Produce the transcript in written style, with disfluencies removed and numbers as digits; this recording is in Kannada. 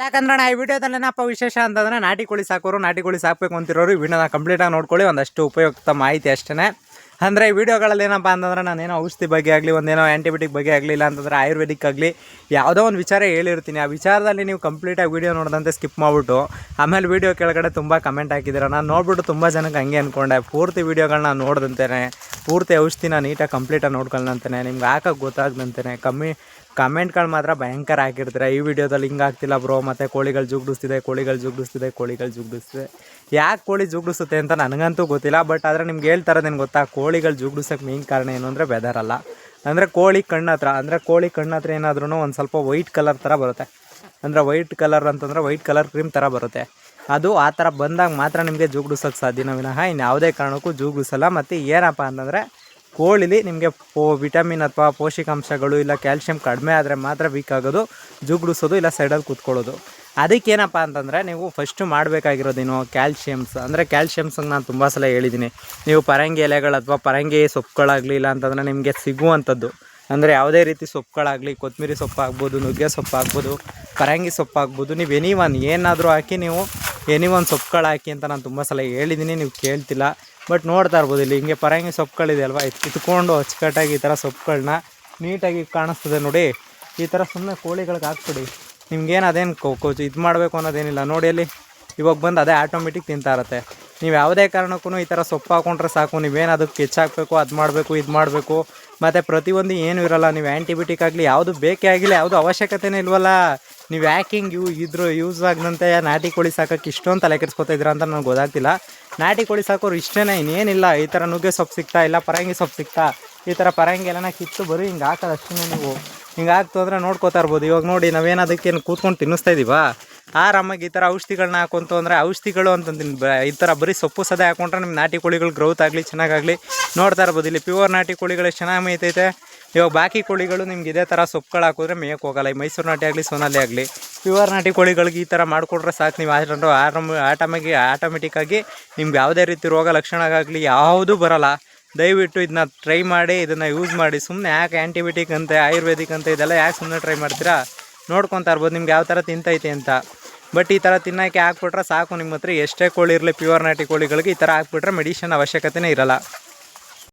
ಯಾಕಂದ್ರೆ ಈ ವಿಡಿಯೋದಲ್ಲಿ ಏನಪ್ಪ ವಿಶೇಷ ಅಂತಂದ್ರೆ ನಾಟಿ ಕೋಳಿ ಸಾಕೋರು ನಾಟಿ ಕೋಳಿ ಸಾಕಬೇಕು ಅಂತಿರೋರು ಈ ವಿಡಿಯೋನ ಕಂಪ್ಲೀಟಾಗಿ ನೋಡ್ಕೊಳ್ಳಿ. ಒಂದಷ್ಟು ಉಪಯುಕ್ತ ಮಾಹಿತಿ ಅಷ್ಟೇ. ಅಂದರೆ ಈ ವಿಡಿಯೋಗಳಲ್ಲಿ ಏನಪ್ಪ ಅಂತಂದ್ರೆ ನಾನೇನೋ ಔಷಧಿ ಬಗ್ಗೆ ಆಗಲಿ ಒಂದೇನೋ ಆ್ಯಂಟಿಬಯೋಟಿಕ್ ಬಗ್ಗೆ ಆಗಲಿ ಇಲ್ಲ ಅಂತಂದರೆ ಆಯುರ್ವೇದಿಕ್ ಆಗಲಿ ಯಾವುದೋ ಒಂದು ವಿಚಾರ ಹೇಳಿರ್ತೀನಿ. ಆ ವಿಚಾರದಲ್ಲಿ ನೀವು ಕಂಪ್ಲೀಟಾಗಿ ವಿಡಿಯೋ ನೋಡಿದಂತೆ ಸ್ಕಿಪ್ ಮಾಡಿಬಿಟ್ಟು ಆಮೇಲೆ ವಿಡಿಯೋ ಕೆಳಗಡೆ ತುಂಬ ಕಮೆಂಟ್ ಹಾಕಿದ್ದೀರ. ನಾನು ನೋಡ್ಬಿಟ್ಟು ತುಂಬ ಜನಕ್ಕೆ ಹಂಗೆ ಅಂದ್ಕೊಂಡೆ. ಪೂರ್ತಿ ವೀಡಿಯೋಗಳನ್ನ ನೋಡ್ದಂತೆಯೇ ಪೂರ್ತಿ ಔಷಧಿನ ನೀಟಾಗಿ ಕಂಪ್ಲೀಟಾಗಿ ನೋಡ್ಕೊಳ್ಳಂತಾನೆ ನಿಮ್ಗೆ ಹಾಕೋಕ್ಕೆ ಗೊತ್ತಾಗ್ದಂತೆಯೇ ಕಮೆಂಟ್ಗಳು ಮಾತ್ರ ಭಯಂಕರ ಹಾಕಿರ್ತೀರ. ಈ ವಿಡಿಯೋದಲ್ಲಿ ಹಿಂಗೆ ಆಗ್ತಿಲ್ಲ ಬ್ರೋ, ಮತ್ತು ಕೋಳಿಗಳು ಜುಗ್ಡಿಸ್ತಿದೆ. ಯಾಕೆ ಕೋಳಿ ಜುಗ್ಡಿಸುತ್ತೆ ಅಂತ ನನಗಂತೂ ಗೊತ್ತಿಲ್ಲ. ಬಟ್ ಆದರೆ ನಿಮ್ಗೆ ಹೇಳ್ತಾರದೇನು ಗೊತ್ತಾ, ಕೋಳಿಗಳು ಜುಗ್ಡಿಸೋಕ್ಕೆ ಮೇನ್ ಕಾರಣ ಏನು ಅಂದರೆ ವೆದರ್ ಅಲ್ಲ. ಅಂದರೆ ಕೋಳಿ ಕಣ್ಣತ್ರ ಏನಾದ್ರೂ ಒಂದು ಸ್ವಲ್ಪ ವೈಟ್ ಕಲರ್ ಥರ ಬರುತ್ತೆ. ಅಂದರೆ ವೈಟ್ ಕಲರ್ ಅಂತಂದರೆ ವೈಟ್ ಕಲರ್ ಕ್ರೀಮ್ ಥರ ಬರುತ್ತೆ. ಅದು ಆ ಥರ ಬಂದಾಗ ಮಾತ್ರ ನಿಮಗೆ ಜುಗ್ಡಿಸೋಕ್ಕೆ ಸಾಧ್ಯನ ವಿನಃ ಇನ್ಯಾವುದೇ ಕಾರಣಕ್ಕೂ ಜುಗ್ಡಿಸಲ್ಲ. ಮತ್ತು ಏನಪ್ಪ ಅಂತಂದರೆ ಕೋಳಿಲಿ ನಿಮಗೆ ವಿಟಮಿನ್ ಅಥವಾ ಪೋಷಕಾಂಶಗಳು ಇಲ್ಲ ಕ್ಯಾಲ್ಶಿಯಂ ಕಡಿಮೆ ಆದರೆ ಮಾತ್ರ ವೀಕ್ ಆಗೋದು, ಜುಗ್ಡಿಸೋದು ಇಲ್ಲ ಸೈಡಲ್ಲಿ ಕೂತ್ಕೊಳ್ಳೋದು. ಅದಕ್ಕೇನಪ್ಪ ಅಂತಂದರೆ ನೀವು ಫಸ್ಟು ಮಾಡಬೇಕಾಗಿರೋದೇನು ಕ್ಯಾಲ್ಶಿಯಮ್ಸ್. ಅಂದರೆ ಕ್ಯಾಲ್ಶಿಯಮ್ಸಂಗೆ ನಾನು ತುಂಬ ಸಲ ಹೇಳಿದ್ದೀನಿ. ನೀವು ಪರಂಗಿ ಎಲೆಗಳು ಅಥವಾ ಪರಂಗಿ ಸೊಪ್ಪುಗಳಾಗಲಿ ಇಲ್ಲ ಅಂತಂದರೆ ನಿಮಗೆ ಸಿಗುವಂಥದ್ದು ಅಂದರೆ ಯಾವುದೇ ರೀತಿ ಸೊಪ್ಪುಗಳಾಗಲಿ ಕೊತ್ತಂಬರಿ ಸೊಪ್ಪು ಆಗ್ಬೋದು, ನುಗ್ಗೆ ಸೊಪ್ಪು ಆಗ್ಬೋದು, ಪರಂಗಿ ಸೊಪ್ಪು ಆಗ್ಬೋದು, ನೀವು ಏನಾದರೂ ಹಾಕಿ ನೀವು ಒಂದು ಸೊಪ್ಪುಗಳು ಹಾಕಿ ಅಂತ ನಾನು ತುಂಬ ಸಲ ಹೇಳಿದ್ದೀನಿ. ನೀವು ಕೇಳ್ತಿಲ್ಲ. ಬಟ್ ನೋಡ್ತಾ ಇರ್ಬೋದು ಇಲ್ಲಿ ಹಿಂಗೆ ಪರಂಗಿ ಸೊಪ್ಪುಗಳಿದೆ ಅಲ್ವಾ, ಇಟ್ಕೊಂಡು ಅಚ್ಚುಕಟ್ಟಾಗಿ ಈ ಥರ ಸೊಪ್ಪುಗಳನ್ನ ನೀಟಾಗಿ ಕಾಣಿಸ್ತದೆ ನೋಡಿ. ಈ ಥರ ಸುಮ್ಮನೆ ಕೋಳಿಗಳಿಗೆ ಹಾಕ್ಬಿಡಿ. ನಿಮ್ಗೇನು ಅದೇನು ಇದು ಮಾಡಬೇಕು ಅನ್ನೋದೇನಿಲ್ಲ. ನೋಡಿ ಅಲ್ಲಿ ಇವಾಗ ಬಂದು ಅದೇ ಆಟೋಮೆಟಿಕ್ ತಿಂತಾ ಇರುತ್ತೆ. ನೀವು ಯಾವುದೇ ಕಾರಣಕ್ಕೂ ಈ ಥರ ಸೊಪ್ಪು ಹಾಕೊಂಡ್ರೆ ಸಾಕು. ನೀವೇನು ಅದಕ್ಕೆ ಹೆಚ್ಚಾಕಬೇಕು, ಅದು ಮಾಡಬೇಕು, ಇದು ಮಾಡಬೇಕು ಮತ್ತು ಪ್ರತಿಯೊಂದು ಏನೂ ಇರೋಲ್ಲ. ನೀವು ಆ್ಯಂಟಿಬಯೋಟಿಕ್ ಆಗಲಿ ಯಾವುದು ಬೇಕೇ ಆಗಿಲ್ಲ, ಯಾವುದು ಅವಶ್ಯಕತೆನೇ ಇಲ್ವಲ್ಲ. ನೀವು ಯಾಕಿಂಗ್ ಯೂಸ್ ಆಗದಂತೆ ನಾಟಿ ಕೋಳಿ ಸಾಕೋಕ್ಕೆ ಇಷ್ಟೊಂದು ತಲೆ ಕೆಡಿಸ್ಕೊತಾ ಇದ್ದೀರಾ ಅಂತ ನನಗೆ ಗೊತ್ತಾಗ್ತಿಲ್ಲ. ನಾಟಿ ಕೋಳಿ ಸಾಕೋರು ಇಷ್ಟೇ, ಇನ್ನೇನಿಲ್ಲ. ಈ ಥರ ನುಗ್ಗೆ ಸೊಪ್ಪು ಸಿಗ್ತಾ ಇಲ್ಲ ಪರಂಗಿ ಸೊಪ್ಪು ಸಿಗ್ತಾ, ಈ ಥರ ಪರಂಗಿ ಎಲ್ಲನ ಕಿತ್ತು ಬರೀ ಹಿಂಗೆ ಹಾಕೋದು ಅಷ್ಟೇ. ನೀವು ಹಿಂಗೆ ಆಗ್ತು ಅಂದರೆ ನೋಡ್ಕೋತಾ ಇರ್ಬೋದು. ಇವಾಗ ನೋಡಿ ನಾವೇನು ಅದಕ್ಕೇನು ಕೂತ್ಕೊಂಡು ತಿನ್ನಿಸ್ತಾ ಇದ್ದೀವಾ, ಆರಾಮಾಗಿ ಈ ಥರ ಔಷಧಿಗಳನ್ನ ಹಾಕೊಂತು ಅಂದರೆ ಔಷಧಿಗಳು ಅಂತಂತೀನಿ. ಈ ಥರ ಬರೀ ಸೊಪ್ಪು ಸದೆ ಹಾಕೊಂಡ್ರೆ ನಿಮ್ಮ ನಾಟಿ ಕೋಳಿಗಳು ಗ್ರೌತ್ ಆಗಲಿ ಚೆನ್ನಾಗಾಗಲಿ. ನೋಡ್ತಾ ಇರ್ಬೋದು ಇಲ್ಲಿ ಪ್ಯೂರ್ ನಾಟಿ ಕೋಳಿಗಳು ಎಷ್ಟು ಚೆನ್ನಾಗಿ ಮೇಯ್ತೈತೆ. ಇವಾಗ ಬಾಕಿ ಕೋಳಿಗಳು ನಿಮ್ಗೆ ಇದೇ ಥರ ಸೊಪ್ಪುಗಳು ಹಾಕಿದ್ರೆ ಮೇಯಕ್ಕೆ ಹೋಗಲ್ಲ. ಈ ಮೈಸೂರು ನಾಟಿ ಆಗಲಿ ಸೋನಾಲಿ ಆಗಲಿ ಪ್ಯೂರ್ ನಾಟಿ ಕೋಳಿಗಳಿಗೆ ಈ ಥರ ಮಾಡಿಕೊಟ್ರೆ ಸಾಕು. ನೀವು ಆಟೋಮೆಟಿಕ್ಕಾಗಿ ನಿಮ್ಗೆ ಯಾವುದೇ ರೀತಿ ರೋಗ ಲಕ್ಷಣಗಾಗಲಿ ಯಾವುದೂ ಬರೋಲ್ಲ. ದಯವಿಟ್ಟು ಇದನ್ನ ಟ್ರೈ ಮಾಡಿ, ಇದನ್ನು ಯೂಸ್ ಮಾಡಿ. ಸುಮ್ಮನೆ ಯಾಕೆ ಆ್ಯಂಟಿಬಯೋಟಿಕ್ ಅಂತೆ ಆಯುರ್ವೇದಿಕ್ ಅಂತ ಇದೆಲ್ಲ ಯಾಕೆ ಸುಮ್ಮನೆ ಟ್ರೈ ಮಾಡ್ತೀರಾ? ನೋಡ್ಕೊತಾ ಇರ್ಬೋದು ನಿಮ್ಗೆ ಯಾವ ಥರ ತಿಂತೈತೆ ಅಂತ. ಬಟ್ ಈ ಥರ ತಿನ್ನೋಕ್ಕೆ ಹಾಕ್ಬಿಟ್ರೆ ಸಾಕು. ನಿಮ್ಮ ಹತ್ರ ಎಷ್ಟೇ ಕೋಳಿ ಇರಲಿ ಪ್ಯೂರ್ ನಾಟಿ ಕೋಳಿಗಳಿಗೆ ಈ ಥರ ಹಾಕ್ಬಿಟ್ರೆ ಮೆಡಿಷನ್ ಅವಶ್ಯಕತೆನೇ ಇರೋಲ್ಲ.